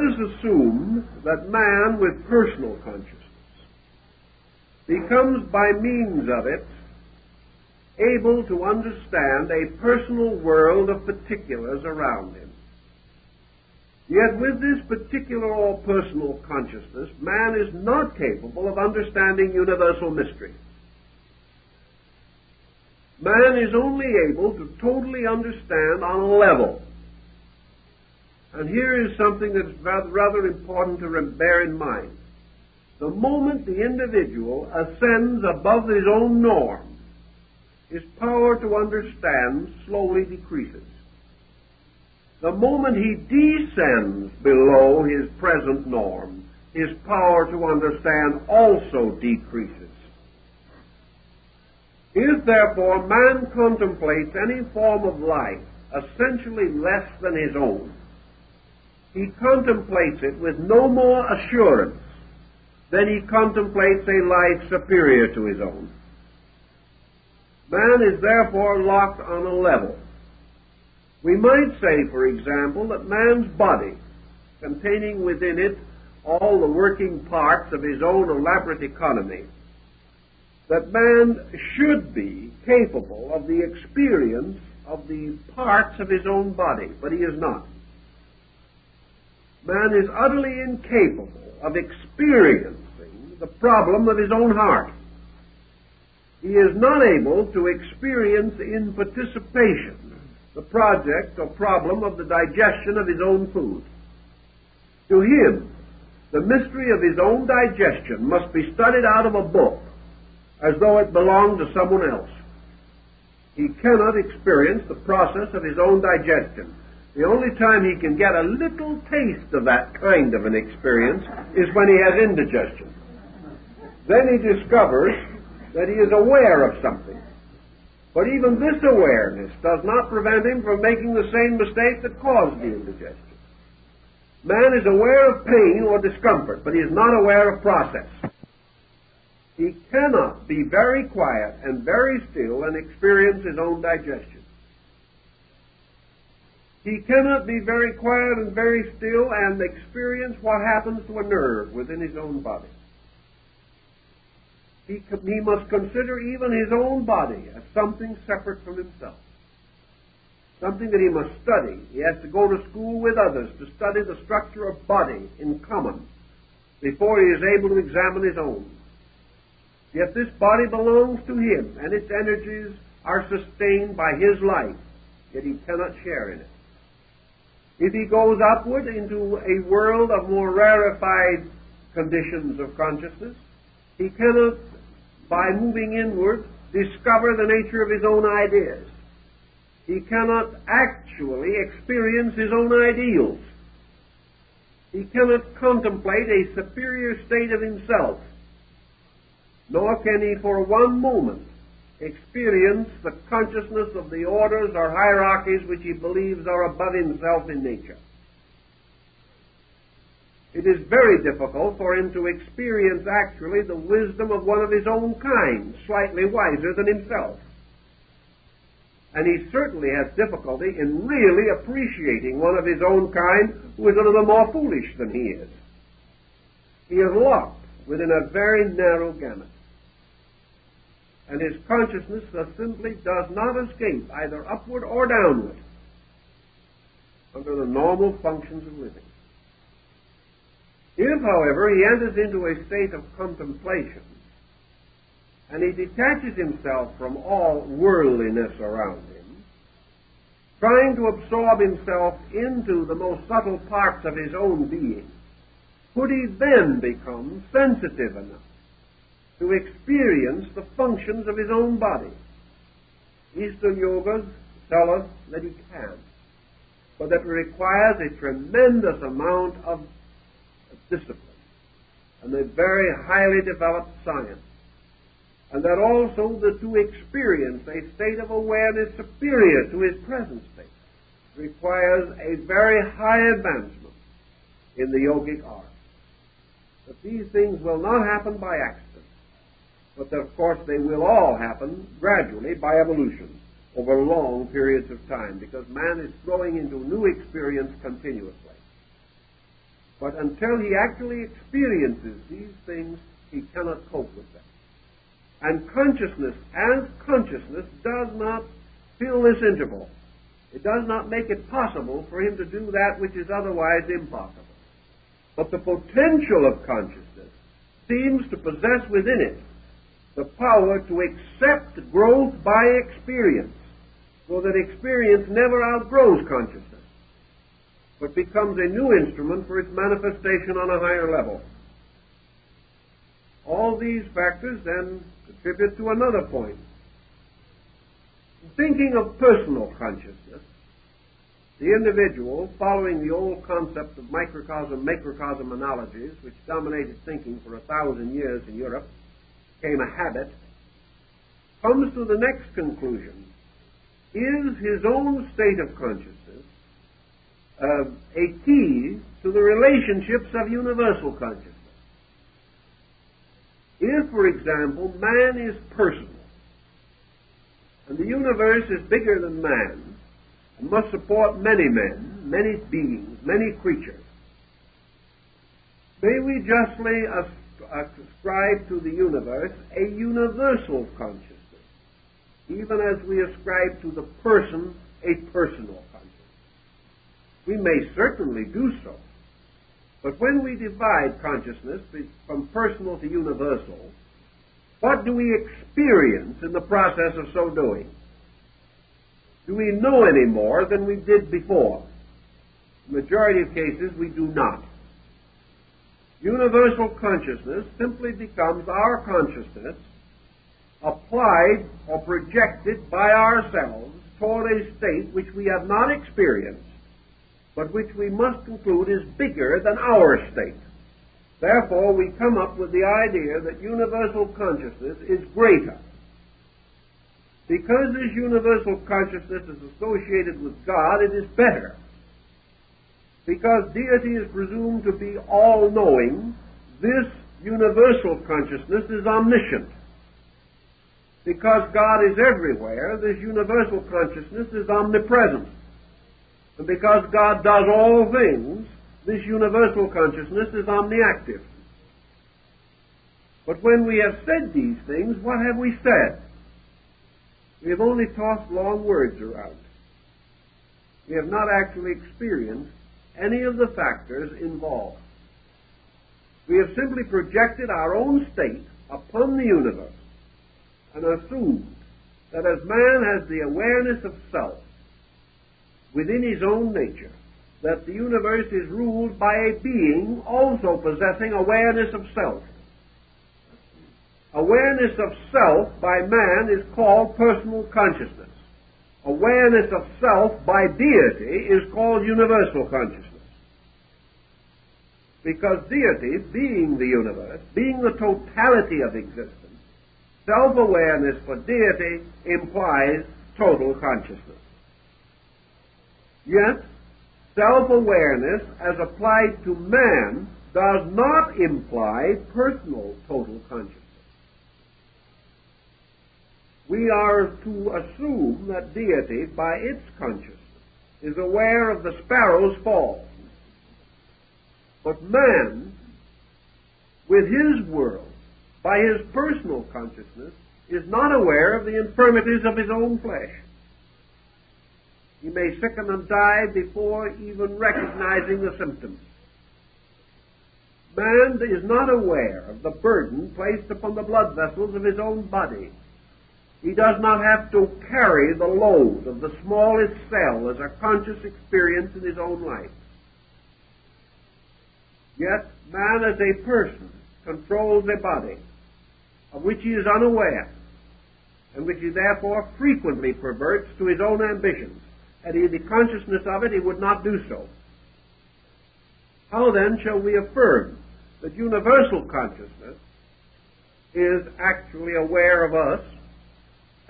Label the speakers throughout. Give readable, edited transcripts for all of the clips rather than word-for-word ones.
Speaker 1: us assume that man with personal consciousness becomes by means of it able to understand a personal world of particulars around him. Yet with this particular or personal consciousness, man is not capable of understanding universal mystery. Man is only able to totally understand on a level. And here is something that's rather important to bear in mind. The moment the individual ascends above his own norm, his power to understand slowly decreases. The moment he descends below his present norm, his power to understand also decreases. If, therefore, man contemplates any form of life essentially less than his own, he contemplates it with no more assurance than he contemplates a life superior to his own. Man is therefore locked on a level. We might say, for example, that man's body, containing within it all the working parts of his own elaborate economy, that man should be capable of the experience of the parts of his own body, but he is not. Man is utterly incapable of experiencing the problem of his own heart. He is not able to experience in participation the project or problem of the digestion of his own food. To him, the mystery of his own digestion must be studied out of a book as though it belonged to someone else. He cannot experience the process of his own digestion. The only time he can get a little taste of that kind of an experience is when he has indigestion. Then he discovers that he is aware of something. But even this awareness does not prevent him from making the same mistake that caused the indigestion. Man is aware of pain or discomfort, but he is not aware of process. He cannot be very quiet and very still and experience his own digestion. He cannot be very quiet and very still and experience what happens to a nerve within his own body. He must consider even his own body as something separate from himself, something that he must study. He has to go to school with others to study the structure of body in common before he is able to examine his own. Yet this body belongs to him, and its energies are sustained by his life, yet he cannot share in it. If he goes upward into a world of more rarefied conditions of consciousness, he cannot, by moving inward, discover the nature of his own ideas. He cannot actually experience his own ideals. He cannot contemplate a superior state of himself, nor can he for one moment experience the consciousness of the orders or hierarchies which he believes are above himself in nature. It is very difficult for him to experience actually the wisdom of one of his own kind, slightly wiser than himself. And he certainly has difficulty in really appreciating one of his own kind who is a little more foolish than he is. He is locked within a very narrow gamut. And his consciousness thus simply does not escape either upward or downward under the normal functions of living. If, however, he enters into a state of contemplation, and he detaches himself from all worldliness around him, trying to absorb himself into the most subtle parts of his own being, could he then become sensitive enough to experience the functions of his own body? Eastern yogas tell us that he can, but that it requires a tremendous amount of discipline and a very highly developed science, and that also that to experience a state of awareness superior to his present state requires a very high advancement in the yogic art. But these things will not happen by accident, but that, of course, they will all happen gradually by evolution over long periods of time, because man is growing into new experience continuously. But until he actually experiences these things, he cannot cope with them. And consciousness, as consciousness, does not fill this interval. It does not make it possible for him to do that which is otherwise impossible. But the potential of consciousness seems to possess within it the power to accept growth by experience, so that experience never outgrows consciousness, but becomes a new instrument for its manifestation on a higher level. All these factors then contribute to another point. Thinking of personal consciousness, the individual, following the old concept of microcosm analogies, which dominated thinking for 1,000 years in Europe, became a habit, comes to the next conclusion. Is his own state of consciousness a key to the relationships of universal consciousness? If, for example, man is personal, and the universe is bigger than man, and must support many men, many beings, many creatures, may we justly ascribe to the universe a universal consciousness, even as we ascribe to the person a personal consciousness? We may certainly do so, but when we divide consciousness from personal to universal, what do we experience in the process of so doing? Do we know any more than we did before? In the majority of cases, we do not. Universal consciousness simply becomes our consciousness applied or projected by ourselves toward a state which we have not experienced, but which we must conclude is bigger than our state. Therefore, we come up with the idea that universal consciousness is greater. Because this universal consciousness is associated with God, it is better. Because deity is presumed to be all-knowing, this universal consciousness is omniscient. Because God is everywhere, this universal consciousness is omnipresent. And because God does all things, this universal consciousness is omniactive. But when we have said these things, what have we said? We have only tossed long words around. We have not actually experienced any of the factors involved. We have simply projected our own state upon the universe and assumed that as man has the awareness of self within his own nature, that the universe is ruled by a being also possessing awareness of self. Awareness of self by man is called personal consciousness. Awareness of self by deity is called universal consciousness. Because deity, being the universe, being the totality of existence, self-awareness for deity implies total consciousness. Yet, self-awareness as applied to man does not imply personal total consciousness. We are to assume that deity, by its consciousness, is aware of the sparrow's fall. But man, with his world, by his personal consciousness, is not aware of the infirmities of his own flesh. He may sicken and die before even recognizing the symptoms. Man is not aware of the burden placed upon the blood vessels of his own body. He does not have to carry the load of the smallest cell as a conscious experience in his own life. Yet, man as a person controls a body of which he is unaware, and which he therefore frequently perverts to his own ambitions. Had he the consciousness of it, he would not do so. How then shall we affirm that universal consciousness is actually aware of us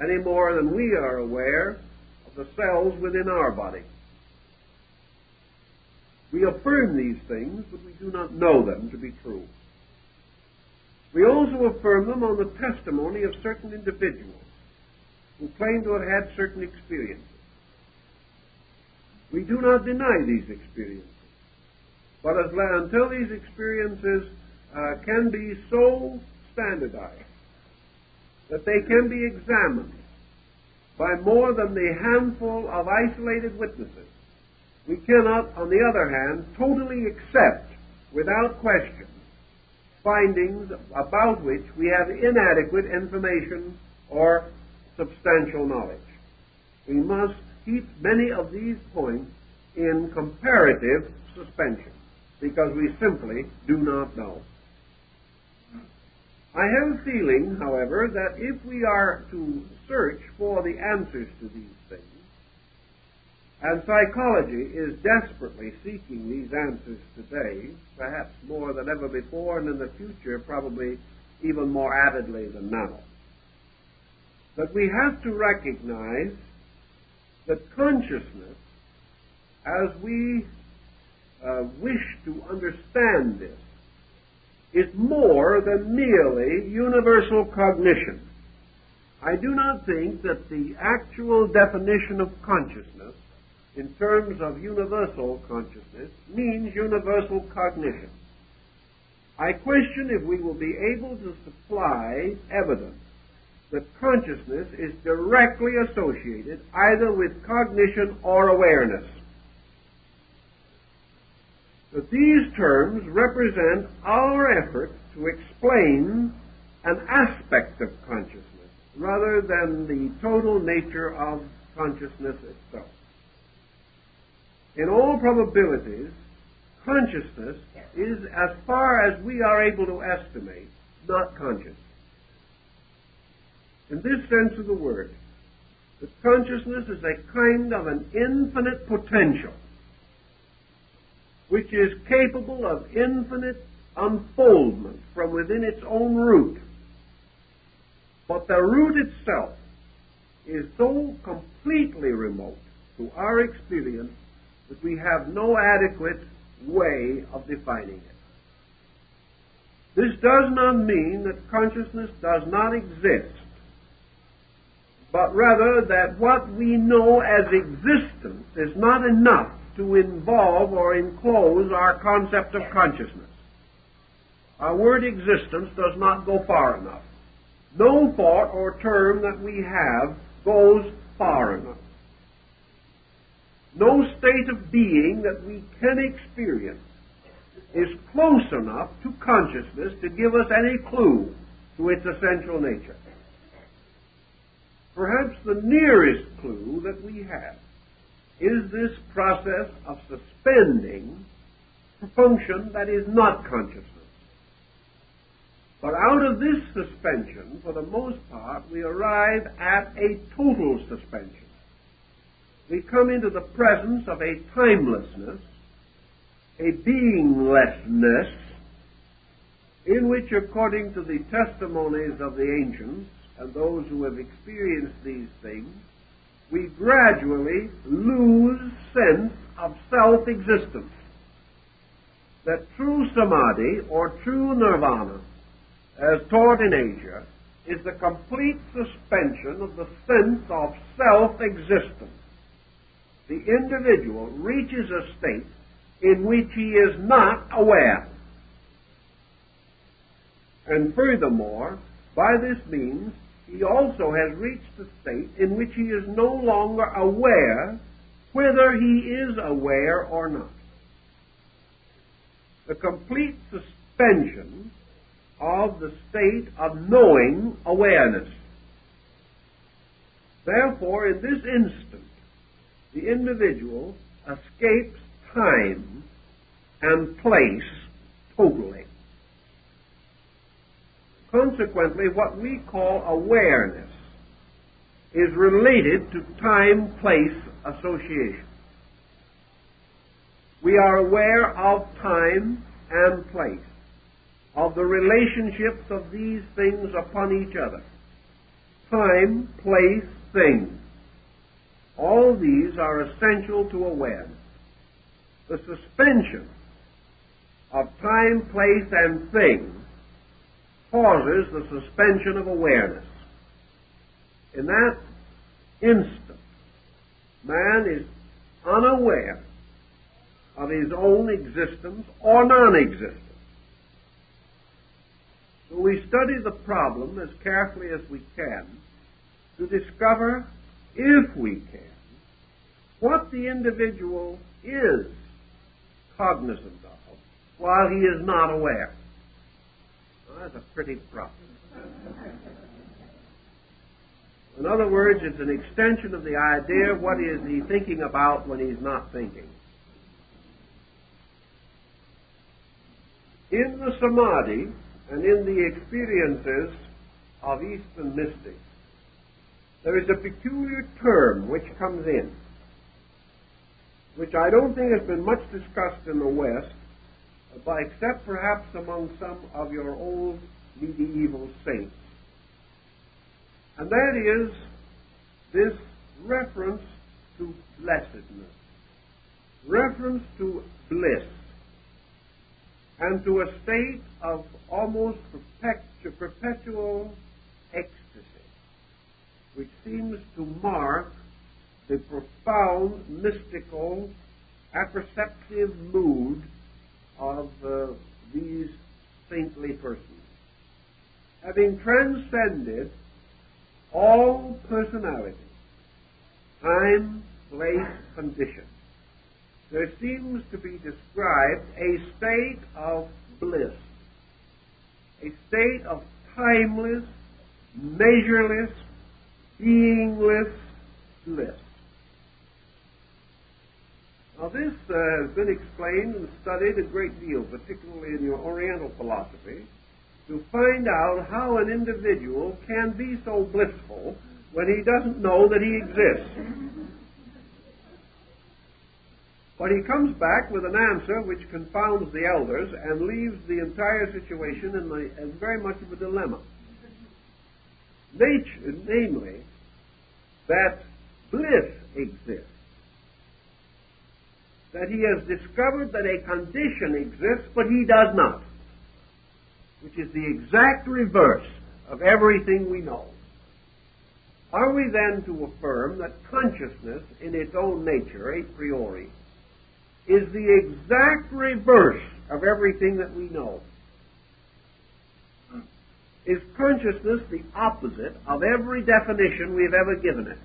Speaker 1: any more than we are aware of the cells within our body? We affirm these things, but we do not know them to be true. We also affirm them on the testimony of certain individuals who claim to have had certain experiences. We do not deny these experiences, But until these experiences can be so standardized that they can be examined by more than the handful of isolated witnesses, we cannot, on the other hand, totally accept, without question, findings about which we have inadequate information or substantial knowledge. We must keep many of these points in comparative suspension, because we simply do not know. I have a feeling, however, that if we are to search for the answers to these things, and psychology is desperately seeking these answers today, perhaps more than ever before, and in the future probably even more avidly than now, that we have to recognize that consciousness, as we wish to understand this, is more than merely universal cognition. I do not think that the actual definition of consciousness in terms of universal consciousness means universal cognition. I question if we will be able to supply evidence that consciousness is directly associated either with cognition or awareness. That these terms represent our effort to explain an aspect of consciousness rather than the total nature of consciousness itself. In all probabilities, consciousness is, as far as we are able to estimate, not conscious. In this sense of the word, that consciousness is a kind of an infinite potential which is capable of infinite unfoldment from within its own root. But the root itself is so completely remote to our experience that we have no adequate way of defining it. This does not mean that consciousness does not exist, but rather that what we know as existence is not enough to involve or enclose our concept of consciousness. Our word existence does not go far enough. No thought or term that we have goes far enough. No state of being that we can experience is close enough to consciousness to give us any clue to its essential nature. Perhaps the nearest clue that we have is this process of suspending a function that is not consciousness. But out of this suspension, for the most part, we arrive at a total suspension. We come into the presence of a timelessness, a beinglessness, in which, according to the testimonies of the ancients and those who have experienced these things, we gradually lose sense of self-existence. That true samadhi, or true nirvana, as taught in Asia, is the complete suspension of the sense of self-existence. The individual reaches a state in which he is not aware. And furthermore, by this means, he also has reached a state in which he is no longer aware whether he is aware or not. The complete suspension of the state of knowing awareness. Therefore, in this instant, the individual escapes time and place totally. Consequently, what we call awareness is related to time-place association. We are aware of time and place, of the relationships of these things upon each other. Time, place, things. All these are essential to awareness. The suspension of time, place, and thing causes the suspension of awareness. In that instant, man is unaware of his own existence or non-existence. So we study the problem as carefully as we can to discover, if we can, what the individual is cognizant of while he is not aware. Well, that's a pretty problem. In other words, it's an extension of the idea, what is he thinking about when he's not thinking? In the samadhi and in the experiences of Eastern mystics, there is a peculiar term which comes in, which I don't think has been much discussed in the West, except perhaps among some of your old medieval saints. And that is this reference to blessedness, reference to bliss, and to a state of almost perpetual ecstasy, which seems to mark the profound, mystical, apperceptive mood of these saintly persons. Having transcended all personality, time, place, condition, there seems to be described a state of bliss, a state of timeless, measureless, beingless bliss. Now this has been explained and studied a great deal, particularly in your Oriental philosophy, to find out how an individual can be so blissful when he doesn't know that he exists. But he comes back with an answer which confounds the elders and leaves the entire situation in very much of a dilemma. Namely, that bliss exists, that he has discovered that a condition exists, but he does not, which is the exact reverse of everything we know. Are we then to affirm that consciousness in its own nature, a priori, is the exact reverse of everything that we know? Is consciousness the opposite of every definition we've ever given it?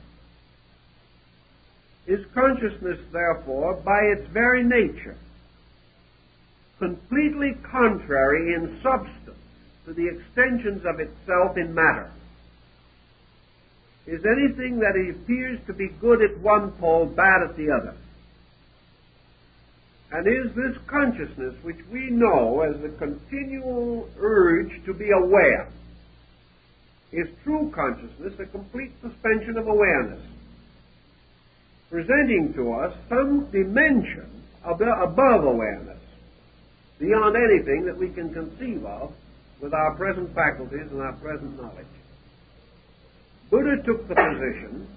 Speaker 1: Is consciousness, therefore, by its very nature, completely contrary in substance to the extensions of itself in matter? Is anything that appears to be good at one pole bad at the other? And is this consciousness, which we know as the continual urge to be aware, is true consciousness a complete suspension of awareness, presenting to us some dimension above awareness, beyond anything that we can conceive of with our present faculties and our present knowledge? Buddha took the position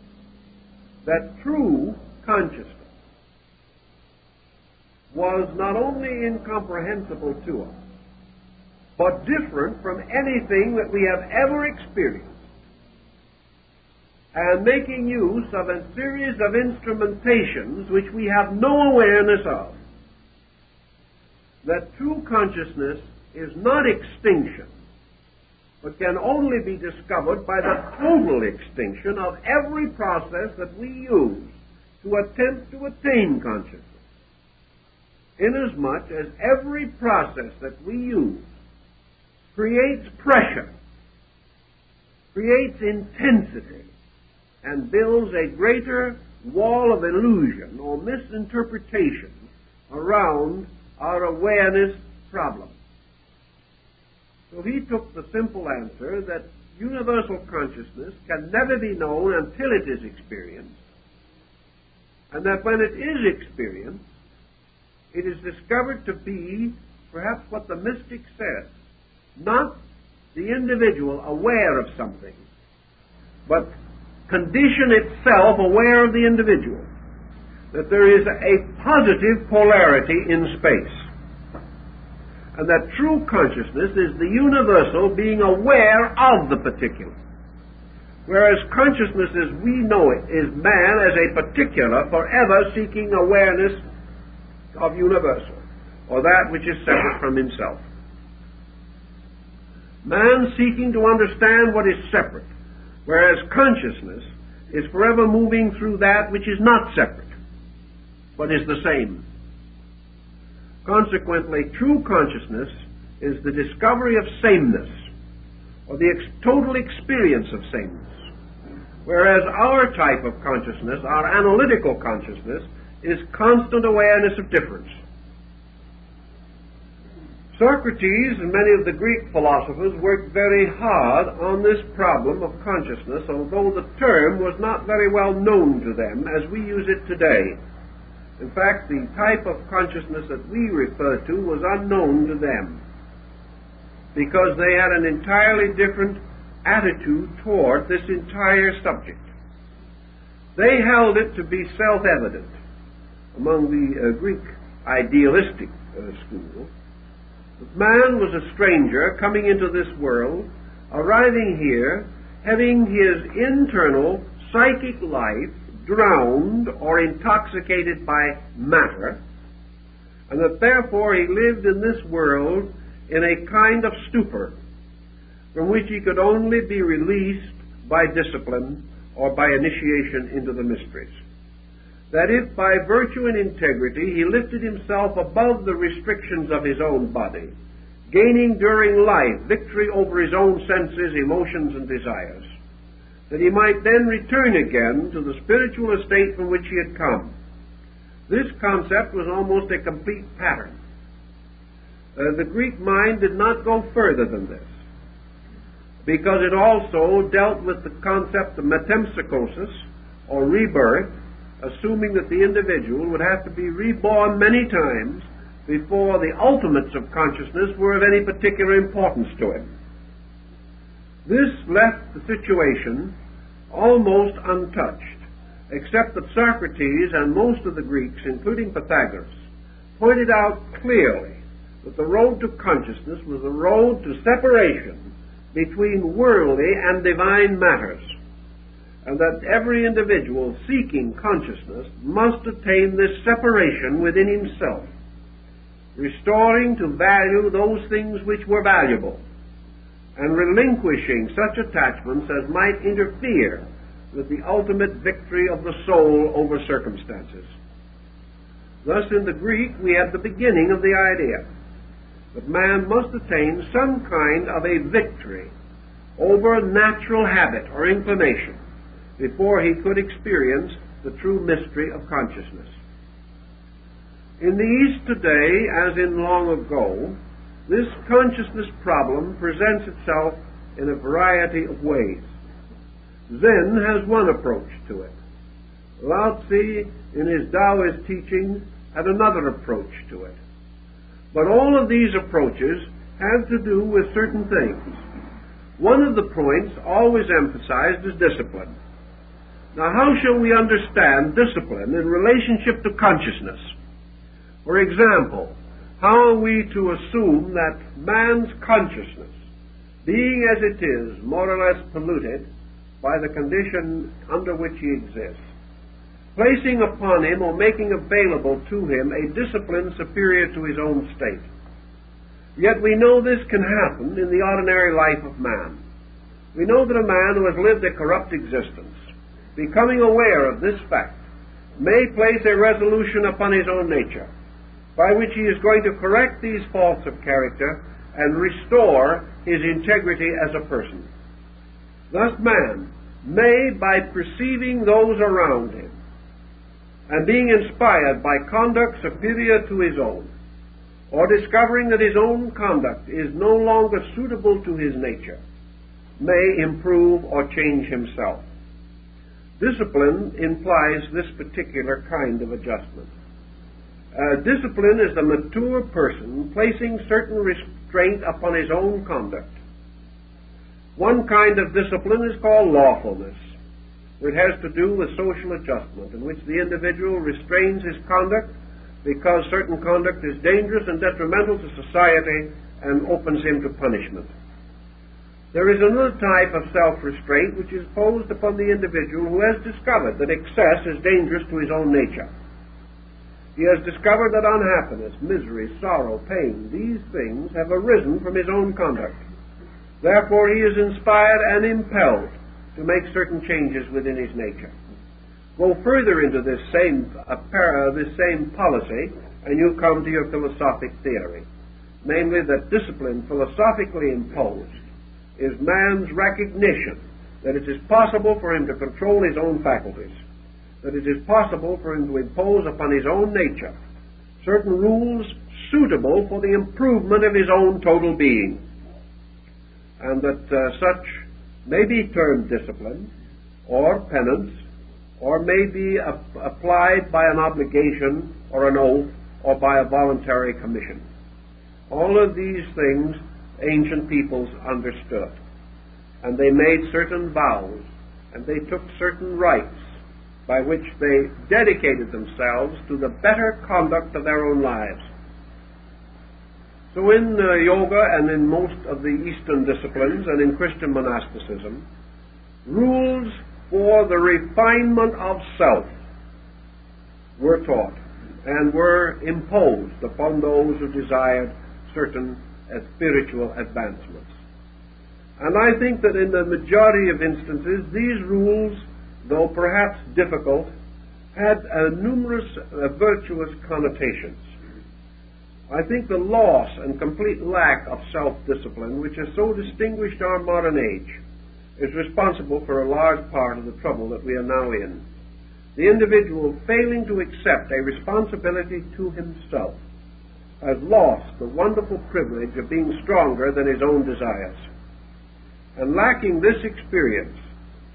Speaker 1: that true consciousness was not only incomprehensible to us, but different from anything that we have ever experienced, and making use of a series of instrumentations which we have no awareness of. That true consciousness is not extinction, but can only be discovered by the total extinction of every process that we use to attempt to attain consciousness. Inasmuch as every process that we use creates pressure, creates intensity, and builds a greater wall of illusion or misinterpretation around our awareness problem. So he took the simple answer that universal consciousness can never be known until it is experienced, and that when it is experienced, it is discovered to be perhaps what the mystic says, not the individual aware of something, but condition itself aware of the individual, that there is a positive polarity in space, and that true consciousness is the universal being aware of the particular, whereas consciousness as we know it is man as a particular forever seeking awareness of universal, or that which is separate from himself. Man seeking to understand what is separate, whereas consciousness is forever moving through that which is not separate, but is the same. Consequently, true consciousness is the discovery of sameness, or the total experience of sameness, whereas our type of consciousness, our analytical consciousness, is constant awareness of difference. Socrates and many of the Greek philosophers worked very hard on this problem of consciousness, although the term was not very well known to them as we use it today. In fact, the type of consciousness that we refer to was unknown to them, because they had an entirely different attitude toward this entire subject. They held it to be self-evident among the Greek idealistic school that man was a stranger coming into this world, arriving here, having his internal psychic life drowned or intoxicated by matter, and that therefore he lived in this world in a kind of stupor from which he could only be released by discipline or by initiation into the mysteries. That if by virtue and integrity he lifted himself above the restrictions of his own body, gaining during life victory over his own senses, emotions, and desires, that he might then return again to the spiritual estate from which he had come. This concept was almost a complete pattern. The Greek mind did not go further than this, because it also dealt with the concept of metempsychosis, or rebirth, assuming that the individual would have to be reborn many times before the ultimates of consciousness were of any particular importance to him. This left the situation almost untouched, except that Socrates and most of the Greeks, including Pythagoras, pointed out clearly that the road to consciousness was a road to separation between worldly and divine matters, and that every individual seeking consciousness must attain this separation within himself, restoring to value those things which were valuable, and relinquishing such attachments as might interfere with the ultimate victory of the soul over circumstances. Thus, in the Greek, we have the beginning of the idea that man must attain some kind of a victory over natural habit or inclination before he could experience the true mystery of consciousness. In the East today, as in long ago, this consciousness problem presents itself in a variety of ways. Zen has one approach to it. Lao Tzu, in his Taoist teachings, had another approach to it. But all of these approaches have to do with certain things. One of the points always emphasized is discipline. Now, how shall we understand discipline in relationship to consciousness? For example, how are we to assume that man's consciousness, being as it is more or less polluted by the condition under which he exists, placing upon him or making available to him a discipline superior to his own state? Yet we know this can happen in the ordinary life of man. We know that a man who has lived a corrupt existence, becoming aware of this fact, may place a resolution upon his own nature, by which he is going to correct these faults of character and restore his integrity as a person. Thus man may, by perceiving those around him, and being inspired by conduct superior to his own, or discovering that his own conduct is no longer suitable to his nature, may improve or change himself. Discipline implies this particular kind of adjustment. Discipline is the mature person placing certain restraint upon his own conduct. One kind of discipline is called lawfulness. It has to do with social adjustment, in which the individual restrains his conduct because certain conduct is dangerous and detrimental to society and opens him to punishment. There is another type of self-restraint which is posed upon the individual who has discovered that excess is dangerous to his own nature. He has discovered that unhappiness, misery, sorrow, pain, these things have arisen from his own conduct. Therefore, he is inspired and impelled to make certain changes within his nature. Go further into this same policy, and you come to your philosophic theory, namely that discipline philosophically imposed is man's recognition that it is possible for him to control his own faculties, that it is possible for him to impose upon his own nature certain rules suitable for the improvement of his own total being, and that such may be termed discipline or penance, or may be applied by an obligation or an oath or by a voluntary commission. All of these things ancient peoples understood, and they made certain vows, and they took certain rites by which they dedicated themselves to the better conduct of their own lives. So in yoga and in most of the Eastern disciplines and in Christian monasticism, rules for the refinement of self were taught and were imposed upon those who desired certain spiritual advancements. And I think that in the majority of instances, these rules, though perhaps difficult, had numerous virtuous connotations. I think the loss and complete lack of self-discipline, which has so distinguished our modern age, is responsible for a large part of the trouble that we are now in. The individual failing to accept a responsibility to himself has lost the wonderful privilege of being stronger than his own desires. And lacking this experience,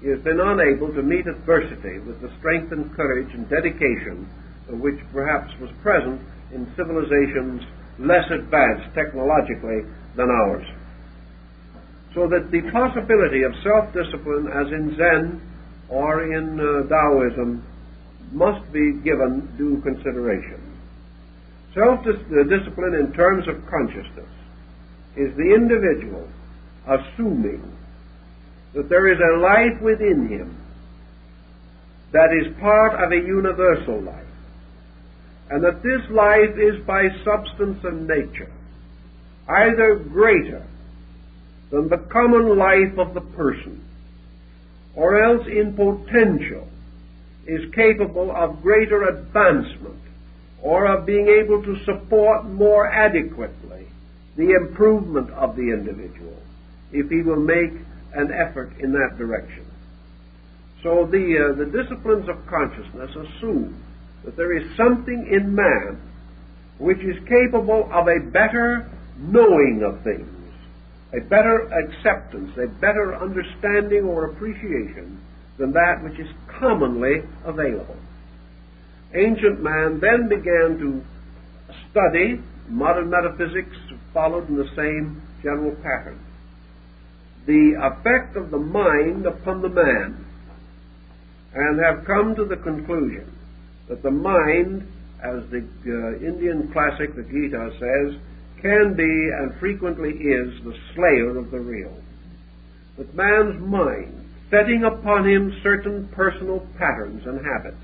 Speaker 1: he has been unable to meet adversity with the strength and courage and dedication which perhaps was present in civilizations less advanced technologically than ours. So that the possibility of self-discipline, as in Zen or in Taoism, must be given due consideration. Self-discipline in terms of consciousness is the individual assuming that there is a life within him that is part of a universal life, and that this life is by substance and nature either greater than the common life of the person, or else in potential is capable of greater advancement, or of being able to support more adequately the improvement of the individual, if he will make an effort in that direction. So the disciplines of consciousness assume that there is something in man which is capable of a better knowing of things, a better acceptance, a better understanding or appreciation than that which is commonly available. Ancient man then began to study. Modern metaphysics followed in the same general pattern. The effect of the mind upon the man, and have come to the conclusion that the mind, as the Indian classic, the Gita, says, can be and frequently is the slayer of the real. That man's mind, setting upon him certain personal patterns and habits,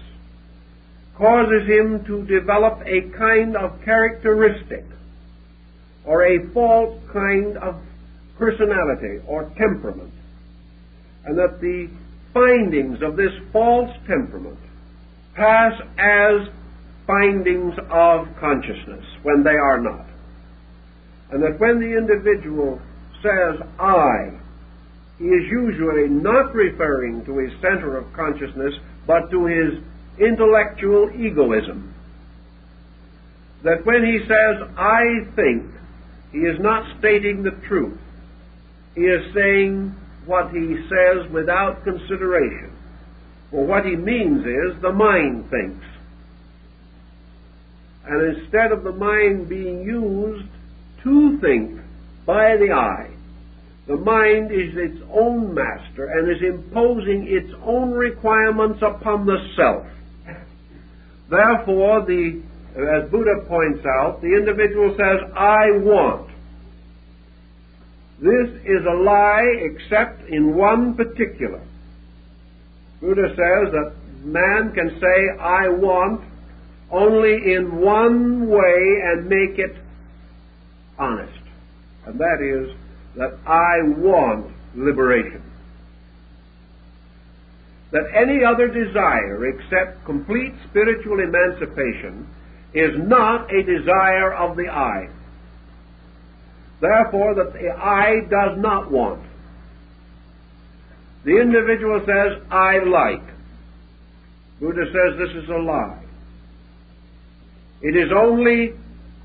Speaker 1: causes him to develop a kind of characteristic or a false kind of personality or temperament, and that the findings of this false temperament pass as findings of consciousness when they are not. And that when the individual says I, he is usually not referring to his center of consciousness, but to his intellectual egoism. That when he says I think, he is not stating the truth. He is saying what he says without consideration. For what he means is the mind thinks. And instead of the mind being used to think by the I, the mind is its own master and is imposing its own requirements upon the self. Therefore, as Buddha points out, the individual says, I want. This is a lie except in one particular. Buddha says that man can say, I want, only in one way and make it honest. And that is that I want liberation. That any other desire except complete spiritual emancipation is not a desire of the I. Therefore, that the I does not want. The individual says, I like. Buddha says this is a lie. It is only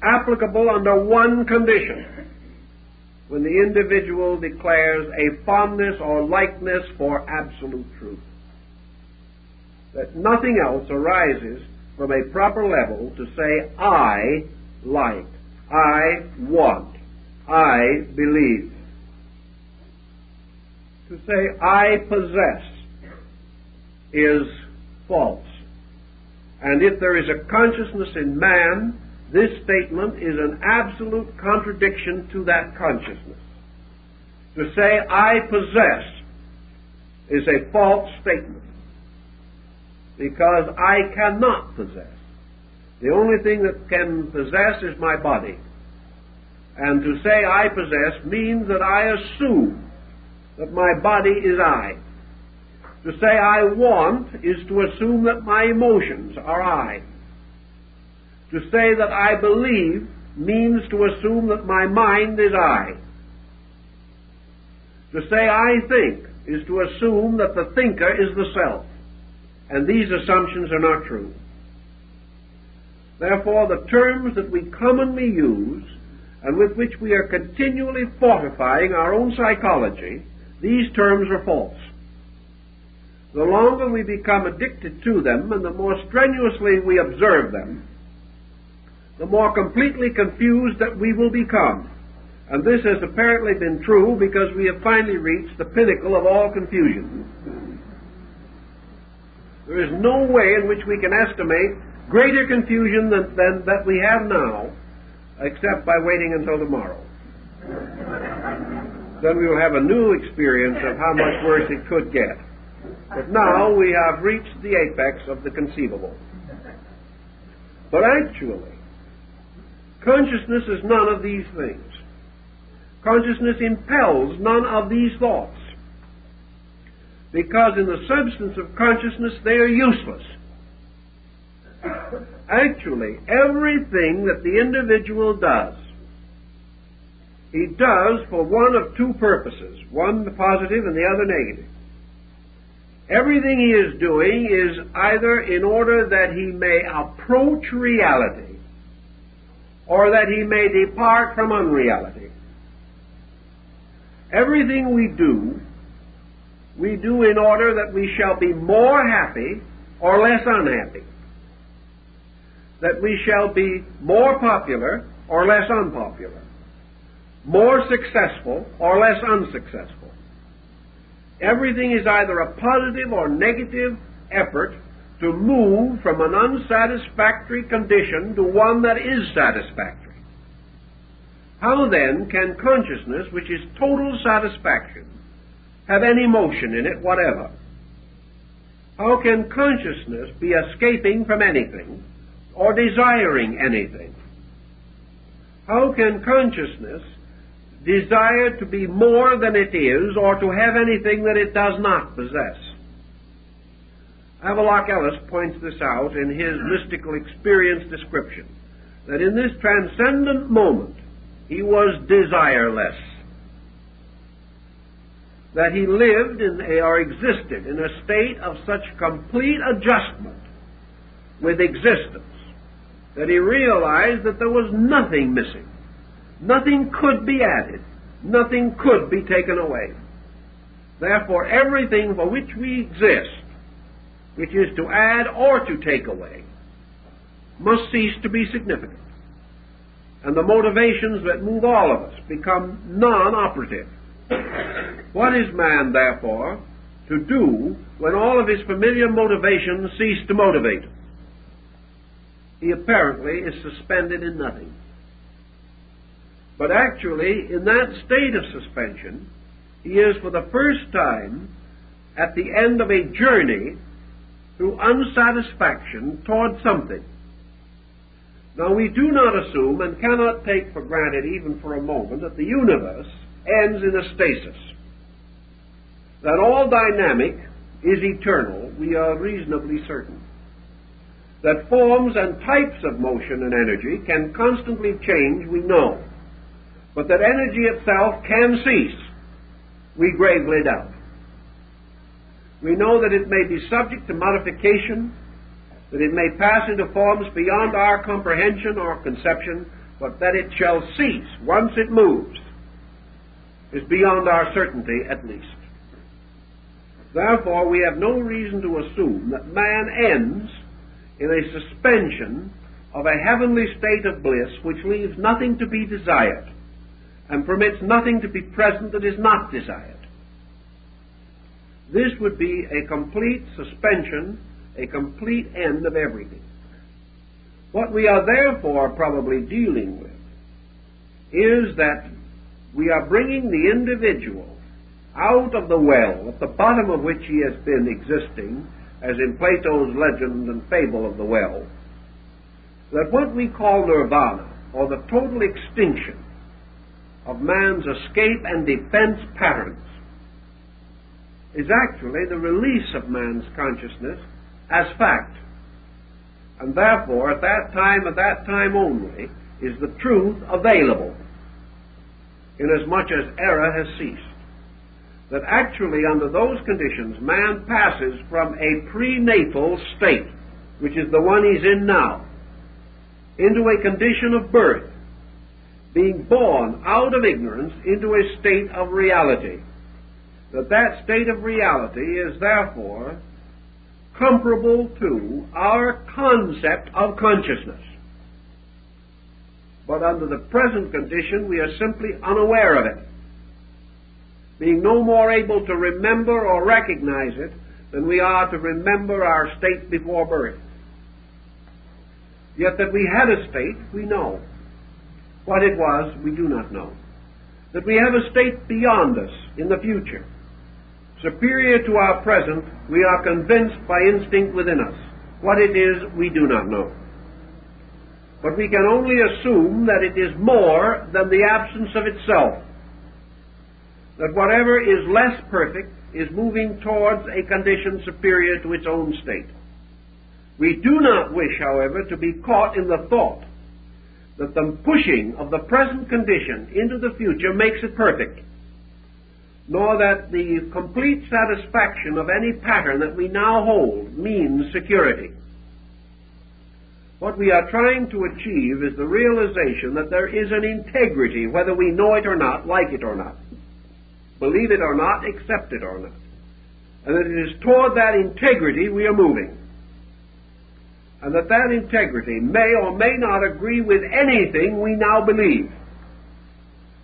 Speaker 1: applicable under one condition, when the individual declares a fondness or likeness for absolute truth. That nothing else arises from a proper level to say, I like, I want, I believe. To say, I possess, is false. And if there is a consciousness in man, this statement is an absolute contradiction to that consciousness. To say, I possess, is a false statement, because I cannot possess. The only thing that can possess is my body. And to say I possess means that I assume that my body is I. To say I want is to assume that my emotions are I. To say that I believe means to assume that my mind is I. To say I think is to assume that the thinker is the self. And these assumptions are not true. Therefore, the terms that we commonly use and with which we are continually fortifying our own psychology, these terms are false. The longer we become addicted to them and the more strenuously we observe them, the more completely confused that we will become. And this has apparently been true because we have finally reached the pinnacle of all confusion. There is no way in which we can estimate greater confusion than that we have now, except by waiting until tomorrow. Then we will have a new experience of how much worse it could get. But now we have reached the apex of the conceivable. But actually, consciousness is none of these things. Consciousness impels none of these thoughts, because in the substance of consciousness they are useless. Actually, everything that the individual does, he does for one of two purposes, one positive and the other negative. Everything he is doing is either in order that he may approach reality or that he may depart from unreality. Everything we do in order that we shall be more happy or less unhappy, that we shall be more popular or less unpopular, more successful or less unsuccessful. Everything is either a positive or negative effort to move from an unsatisfactory condition to one that is satisfactory. How then can consciousness, which is total satisfaction, have any motion in it whatever? How can consciousness be escaping from anything or desiring anything? How can consciousness desire to be more than it is or to have anything that it does not possess? Havelock Ellis points this out in his mystical experience description, that in this transcendent moment he was desireless, that he lived or existed in a state of such complete adjustment with existence that he realized that there was nothing missing. Nothing could be added. Nothing could be taken away. Therefore, everything for which we exist, which is to add or to take away, must cease to be significant. And the motivations that move all of us become non-operative. What is man, therefore, to do when all of his familiar motivations cease to motivate him? He apparently is suspended in nothing. But actually, in that state of suspension, he is for the first time at the end of a journey through unsatisfaction toward something. Now, we do not assume and cannot take for granted even for a moment that the universe ends in a stasis. That all dynamic is eternal, we are reasonably certain. That forms and types of motion and energy can constantly change, we know. But that energy itself can cease, we gravely doubt. We know that it may be subject to modification, that it may pass into forms beyond our comprehension or conception, but that it shall cease once it moves is beyond our certainty at least. Therefore, we have no reason to assume that man ends in a suspension of a heavenly state of bliss which leaves nothing to be desired and permits nothing to be present that is not desired. This would be a complete suspension, a complete end of everything. What we are therefore probably dealing with is that we are bringing the individual out of the well, at the bottom of which he has been existing, as in Plato's legend and fable of the well, that what we call nirvana, or the total extinction of man's escape and defense patterns, is actually the release of man's consciousness as fact. And therefore, at that time only, is the truth available, inasmuch as error has ceased. That actually, under those conditions, man passes from a prenatal state, which is the one he's in now, into a condition of birth, being born out of ignorance into a state of reality. That state of reality is therefore comparable to our concept of consciousness. But under the present condition, we are simply unaware of it, being no more able to remember or recognize it than we are to remember our state before birth. Yet that we had a state, we know. What it was, we do not know. That we have a state beyond us in the future, superior to our present, we are convinced by instinct within us. What it is, we do not know. But we can only assume that it is more than the absence of itself. That whatever is less perfect is moving towards a condition superior to its own state. We do not wish, however, to be caught in the thought that the pushing of the present condition into the future makes it perfect, nor that the complete satisfaction of any pattern that we now hold means security. What we are trying to achieve is the realization that there is an integrity, whether we know it or not, like it or not, believe it or not, accept it or not, and that it is toward that integrity we are moving, and that that integrity may or may not agree with anything we now believe,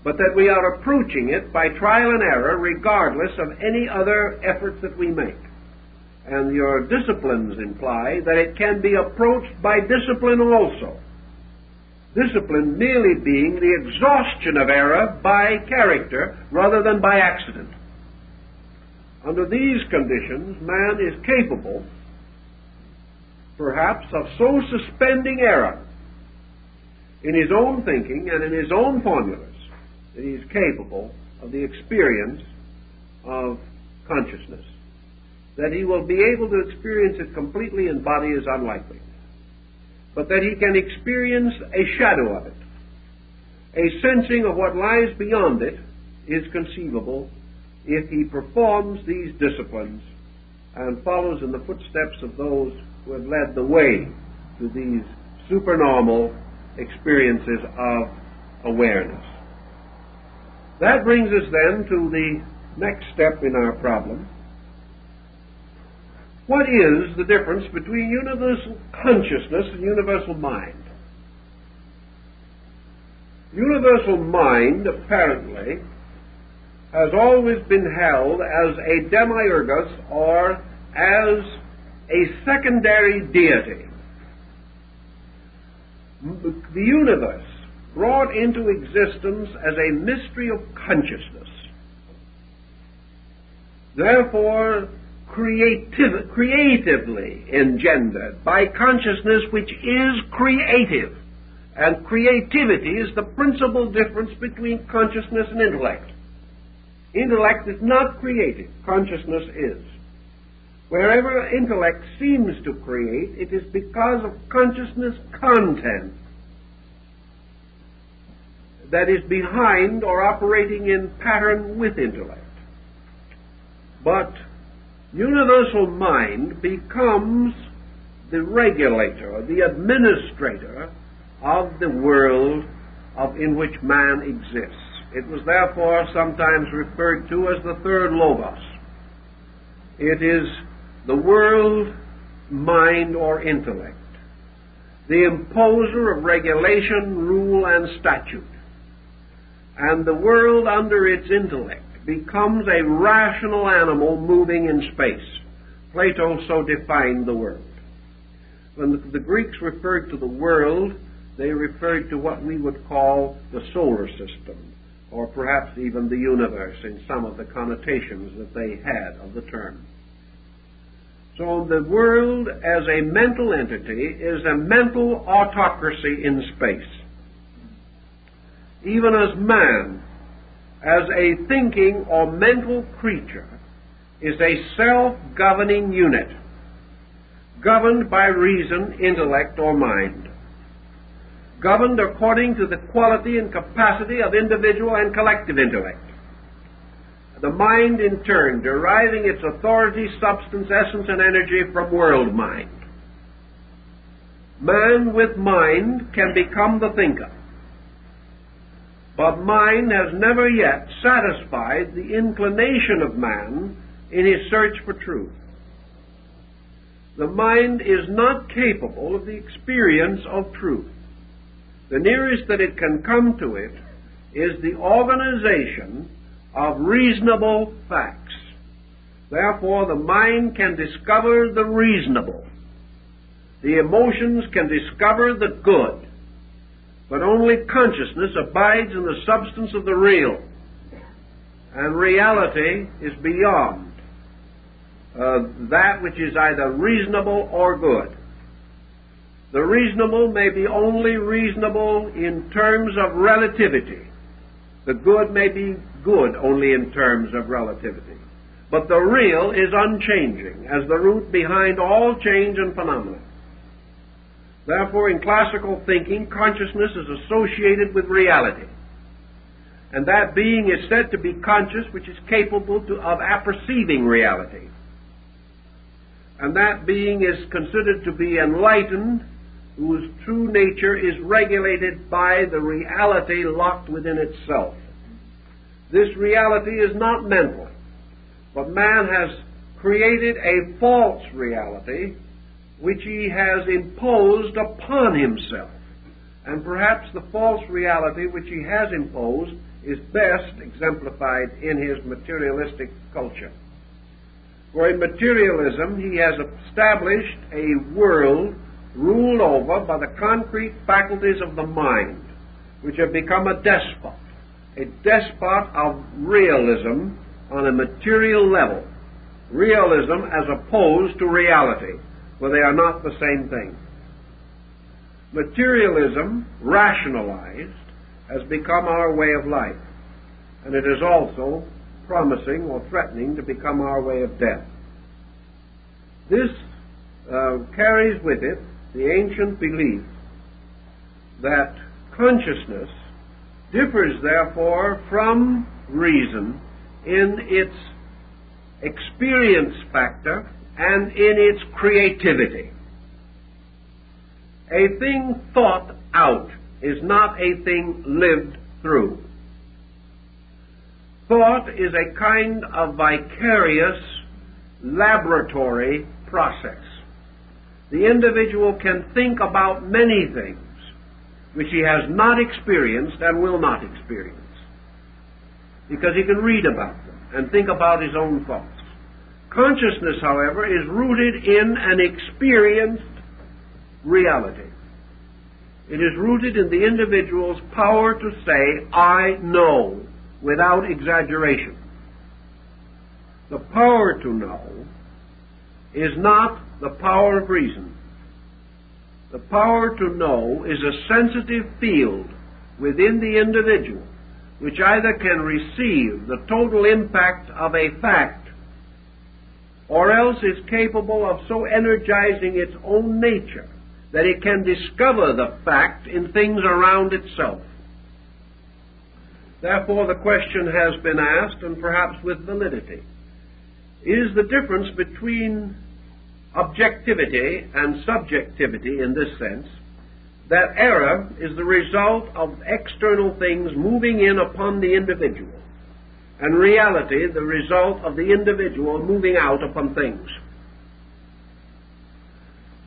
Speaker 1: but that we are approaching it by trial and error regardless of any other efforts that we make. And your disciplines imply that it can be approached by discipline also. Discipline merely being the exhaustion of error by character rather than by accident. Under these conditions, man is capable, perhaps, of so suspending error in his own thinking and in his own formulas that he is capable of the experience of consciousness. That he will be able to experience it completely in body is unlikely, but that he can experience a shadow of it. A sensing of what lies beyond it is conceivable if he performs these disciplines and follows in the footsteps of those who have led the way to these supernormal experiences of awareness. That brings us then to the next step in our problem. What is the difference between universal consciousness and universal mind? Universal mind, apparently, has always been held as a demiurgus or as a secondary deity. The universe brought into existence as a mystery of consciousness. Therefore, creatively engendered by consciousness which is creative, And creativity is the principal difference between consciousness and intellect. Intellect is not creative. Consciousness is. Wherever intellect seems to create, it is because of consciousness content that is behind or operating in pattern with intellect. But universal mind becomes the regulator, the administrator of the world in which man exists. It was therefore sometimes referred to as the third logos. It is the world, mind, or intellect, the imposer of regulation, rule, and statute. And the world under its intellect becomes a rational animal moving in space. Plato so defined the world. When the Greeks referred to the world, they referred to what we would call the solar system, or perhaps even the universe in some of the connotations that they had of the term. So the world as a mental entity is a mental autocracy in space. Even as man, as a thinking or mental creature, is a self-governing unit, governed by reason, intellect, or mind, governed according to the quality and capacity of individual and collective intellect. The mind, in turn, deriving its authority, substance, essence, and energy from world mind. Man with mind can become the thinker, but mind has never yet satisfied the inclination of man in his search for truth. The mind is not capable of the experience of truth. The nearest that it can come to it is the organization of reasonable facts. Therefore, the mind can discover the reasonable. The emotions can discover the good. But only consciousness abides in the substance of the real. And reality is beyond that which is either reasonable or good. The reasonable may be only reasonable in terms of relativity. The good may be good only in terms of relativity. But the real is unchanging, as the root behind all change and phenomena. Therefore, in classical thinking, consciousness is associated with reality. And that being is said to be conscious, which is capable of apperceiving reality. And that being is considered to be enlightened, whose true nature is regulated by the reality locked within itself. This reality is not mental, but man has created a false reality which he has imposed upon himself. And perhaps the false reality which he has imposed is best exemplified in his materialistic culture. For in materialism he has established a world ruled over by the concrete faculties of the mind, which have become a despot of realism on a material level. Realism as opposed to reality, for they are not the same thing. Materialism, rationalized, has become our way of life, and it is also promising or threatening to become our way of death. This carries with it the ancient belief that consciousness differs, therefore, from reason in its experience factor and in its creativity. A thing thought out is not a thing lived through. Thought is a kind of vicarious laboratory process. The individual can think about many things which he has not experienced and will not experience, because he can read about them and think about his own thoughts. Consciousness, however, is rooted in an experienced reality. It is rooted in the individual's power to say, I know, without exaggeration. The power to know is not the power of reason. The power to know is a sensitive field within the individual, which either can receive the total impact of a fact, or else is capable of so energizing its own nature that it can discover the fact in things around itself. Therefore, the question has been asked, and perhaps with validity, is the difference between objectivity and subjectivity in this sense, that error is the result of external things moving in upon the individual, and reality the result of the individual moving out upon things.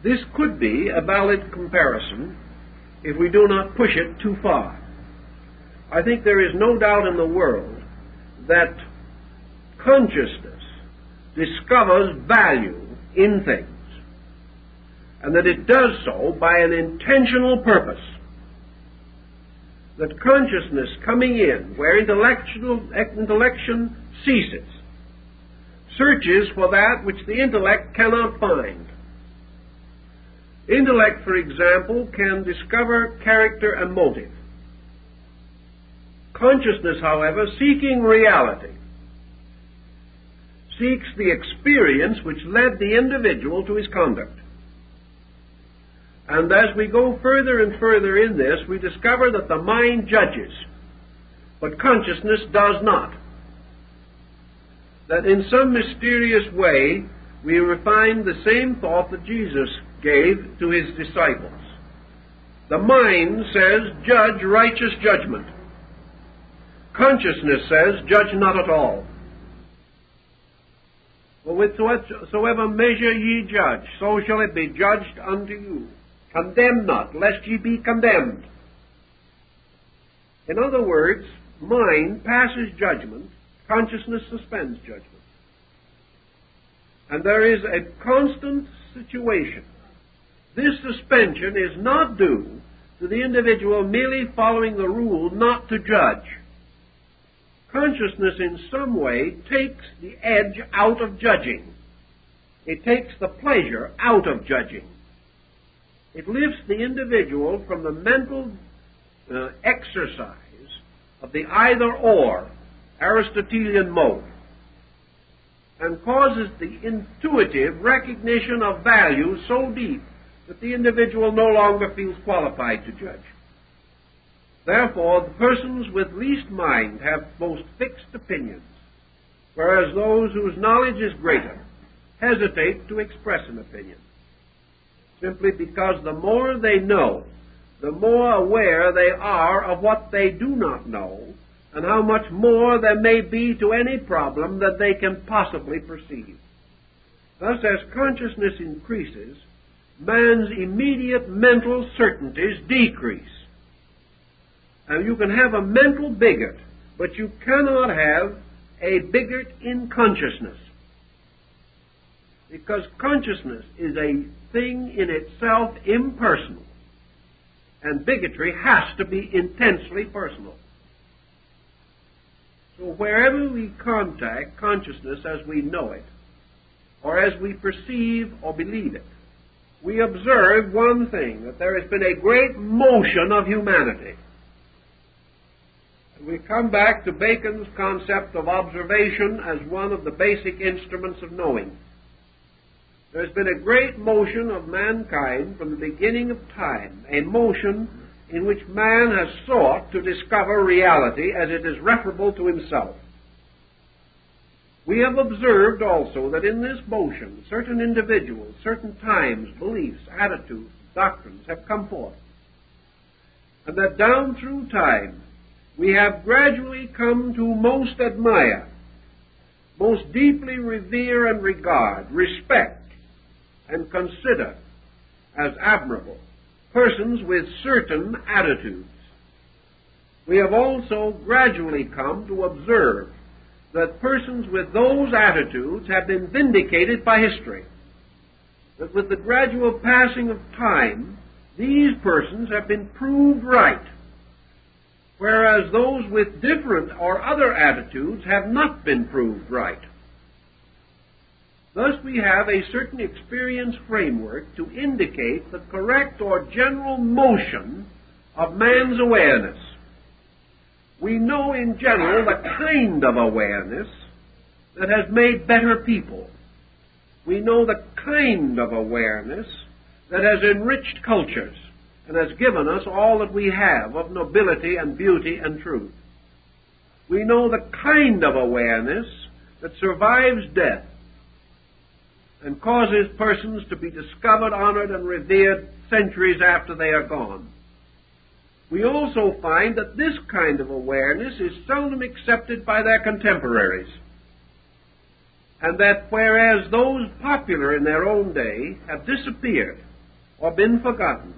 Speaker 1: This could be a valid comparison if we do not push it too far. I think there is no doubt in the world that consciousness discovers value in things, and that it does so by an intentional purpose. That consciousness coming in where intellection ceases, searches for that which the intellect cannot find. Intellect, for example, can discover character and motive. Consciousness, however, seeking reality, seeks the experience which led the individual to his conduct. And as we go further and further in this, we discover that the mind judges, but consciousness does not. That in some mysterious way, we refine the same thought that Jesus gave to his disciples. The mind says, judge righteous judgment. Consciousness says, judge not at all. For whatsoever measure ye judge, so shall it be judged unto you. Condemn not, lest ye be condemned. In other words, mind passes judgment, consciousness suspends judgment. And there is a constant situation. This suspension is not due to the individual merely following the rule not to judge. Consciousness in some way takes the edge out of judging. It takes the pleasure out of judging. It lifts the individual from the mental exercise of the either-or Aristotelian mode and causes the intuitive recognition of value so deep that the individual no longer feels qualified to judge. Therefore, the persons with least mind have most fixed opinions, whereas those whose knowledge is greater hesitate to express an opinion, simply because the more they know, the more aware they are of what they do not know, and how much more there may be to any problem that they can possibly perceive. Thus, as consciousness increases, man's immediate mental certainties decrease. And you can have a mental bigot, but you cannot have a bigot in consciousness. Because consciousness is a thing in itself impersonal, and bigotry has to be intensely personal. So wherever we contact consciousness as we know it, or as we perceive or believe it, we observe one thing, that there has been a great motion of humanity. We come back to Bacon's concept of observation as one of the basic instruments of knowing. There's been a great motion of mankind from the beginning of time, a motion in which man has sought to discover reality as it is referable to himself. We have observed also that in this motion certain individuals, certain times, beliefs, attitudes, doctrines have come forth, and that down through time we have gradually come to most admire, most deeply revere and regard, respect, and consider as admirable persons with certain attitudes. We have also gradually come to observe that persons with those attitudes have been vindicated by history, that with the gradual passing of time, these persons have been proved right, whereas those with different or other attitudes have not been proved right. Thus we have a certain experience framework to indicate the correct or general motion of man's awareness. We know in general the kind of awareness that has made better people. We know the kind of awareness that has enriched cultures and has given us all that we have of nobility and beauty and truth. We know the kind of awareness that survives death and causes persons to be discovered, honored, and revered centuries after they are gone. We also find that this kind of awareness is seldom accepted by their contemporaries, and that whereas those popular in their own day have disappeared or been forgotten,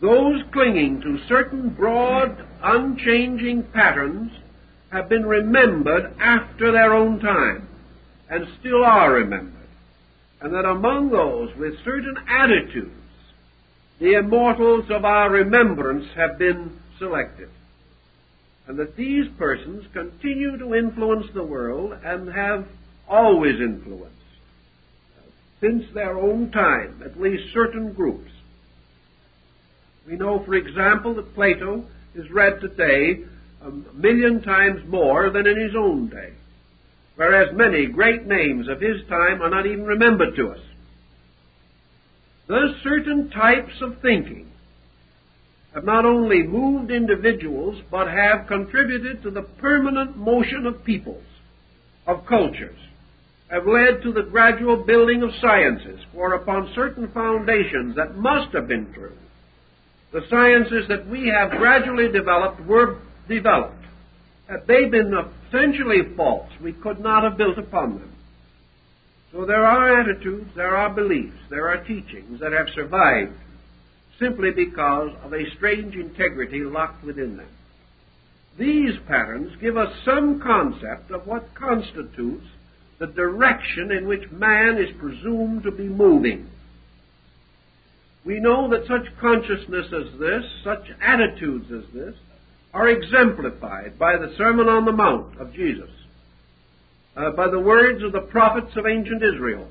Speaker 1: those clinging to certain broad, unchanging patterns have been remembered after their own time, and still are remembered, and that among those with certain attitudes, the immortals of our remembrance have been selected, and that these persons continue to influence the world and have always influenced, since their own time, at least certain groups. We know, for example, that Plato is read today 1,000,000 times more than in his own day, whereas many great names of his time are not even remembered to us. Thus, certain types of thinking have not only moved individuals, but have contributed to the permanent motion of peoples, of cultures, have led to the gradual building of sciences, for upon certain foundations that must have been true, the sciences that we have gradually developed were developed. Had they been essentially false, we could not have built upon them. So there are attitudes, there are beliefs, there are teachings that have survived simply because of a strange integrity locked within them. These patterns give us some concept of what constitutes the direction in which man is presumed to be moving. We know that such consciousness as this, such attitudes as this, are exemplified by the Sermon on the Mount of Jesus, by the words of the prophets of ancient Israel,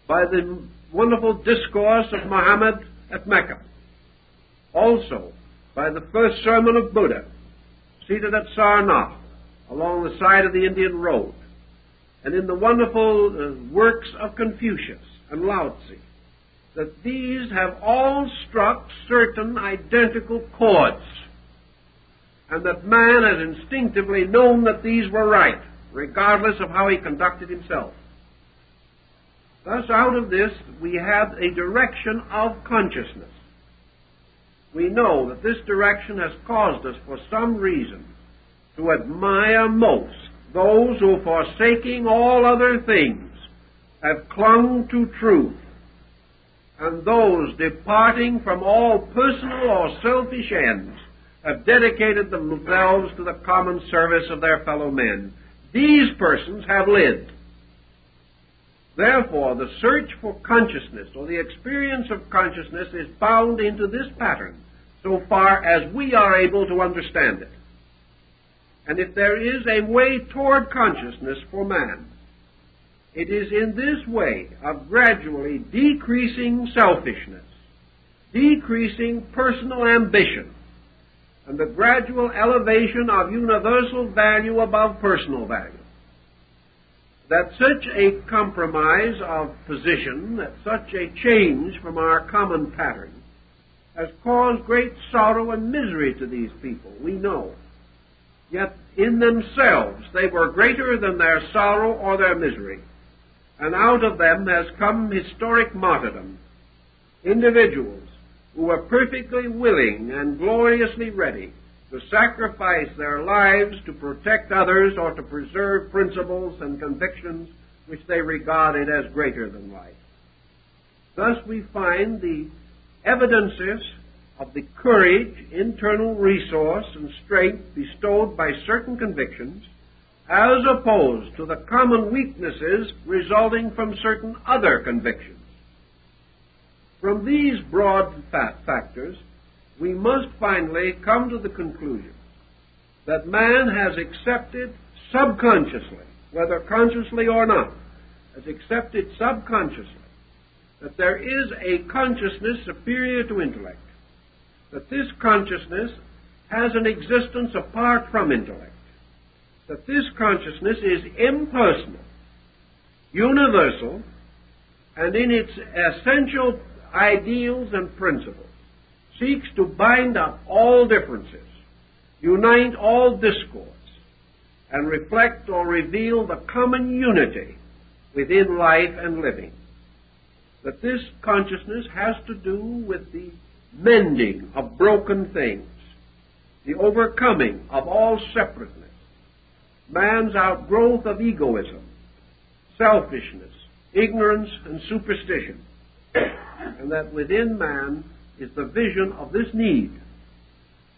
Speaker 1: by the wonderful discourse of Muhammad at Mecca, also by the first sermon of Buddha, seated at Sarnath, along the side of the Indian road, and in the wonderful works of Confucius and Lao Tzu, that these have all struck certain identical chords, and that man has instinctively known that these were right, regardless of how he conducted himself. Thus, out of this, we have a direction of consciousness. We know that this direction has caused us, for some reason, to admire most those who, forsaking all other things, have clung to truth, and those departing from all personal or selfish ends have dedicated themselves to the common service of their fellow men. These persons have lived. Therefore, the search for consciousness, or the experience of consciousness, is bound into this pattern, so far as we are able to understand it. And if there is a way toward consciousness for man, it is in this way of gradually decreasing selfishness, decreasing personal ambition, and the gradual elevation of universal value above personal value, that such a compromise of position, that such a change from our common pattern, has caused great sorrow and misery to these people, we know. Yet in themselves they were greater than their sorrow or their misery, and out of them has come historic martyrdom, individuals who were perfectly willing and gloriously ready to sacrifice their lives to protect others or to preserve principles and convictions which they regarded as greater than life. Thus we find the evidences of the courage, internal resource, and strength bestowed by certain convictions, as opposed to the common weaknesses resulting from certain other convictions. From these broad factors, we must finally come to the conclusion that man has accepted subconsciously, whether consciously or not, has accepted subconsciously that there is a consciousness superior to intellect, that this consciousness has an existence apart from intellect, that this consciousness is impersonal, universal, and in its essential ideals and principles seeks to bind up all differences, unite all discords, and reflect or reveal the common unity within life and living. That this consciousness has to do with the mending of broken things, the overcoming of all separateness, man's outgrowth of egoism, selfishness, ignorance, and superstition, and that within man is the vision of this need,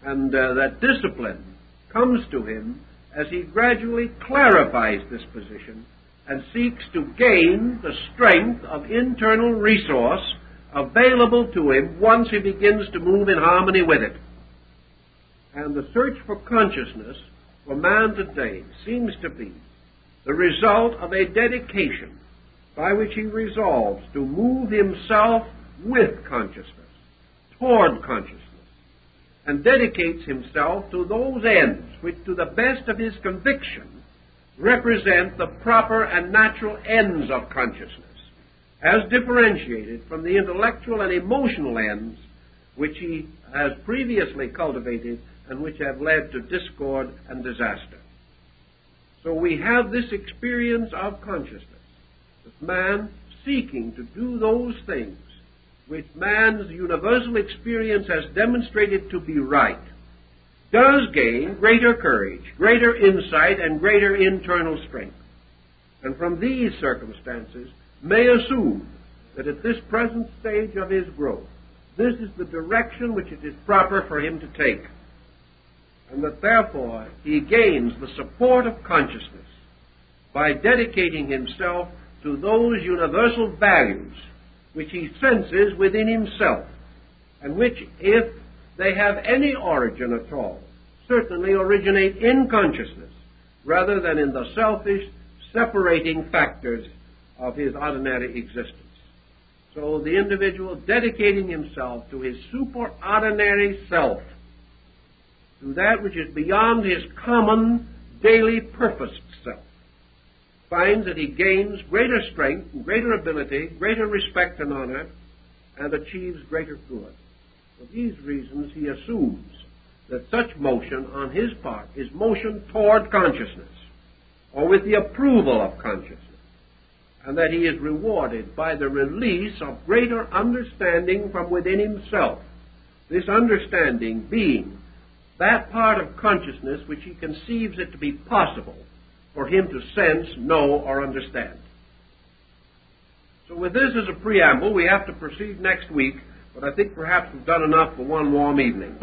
Speaker 1: and that discipline comes to him as he gradually clarifies this position and seeks to gain the strength of internal resource available to him once he begins to move in harmony with it. And the search for consciousness for man today seems to be the result of a dedication by which he resolves to move himself with consciousness, toward consciousness, and dedicates himself to those ends which, to the best of his conviction, represent the proper and natural ends of consciousness, as differentiated from the intellectual and emotional ends which he has previously cultivated and which have led to discord and disaster. So we have this experience of consciousness, that man seeking to do those things which man's universal experience has demonstrated to be right, does gain greater courage, greater insight, and greater internal strength. And from these circumstances may assume that at this present stage of his growth, this is the direction which it is proper for him to take, and that therefore he gains the support of consciousness by dedicating himself to those universal values which he senses within himself, and which, if they have any origin at all, certainly originate in consciousness rather than in the selfish, separating factors of his ordinary existence. So the individual dedicating himself to his superordinary self, to that which is beyond his common, daily purposed self, finds that he gains greater strength and greater ability, greater respect and honor, and achieves greater good. For these reasons he assumes that such motion on his part is motion toward consciousness, or with the approval of consciousness, and that he is rewarded by the release of greater understanding from within himself, this understanding being that part of consciousness which he conceives it to be possible for him to sense, know, or understand. So with this as a preamble, we have to proceed next week, but I think perhaps we've done enough for one warm evening.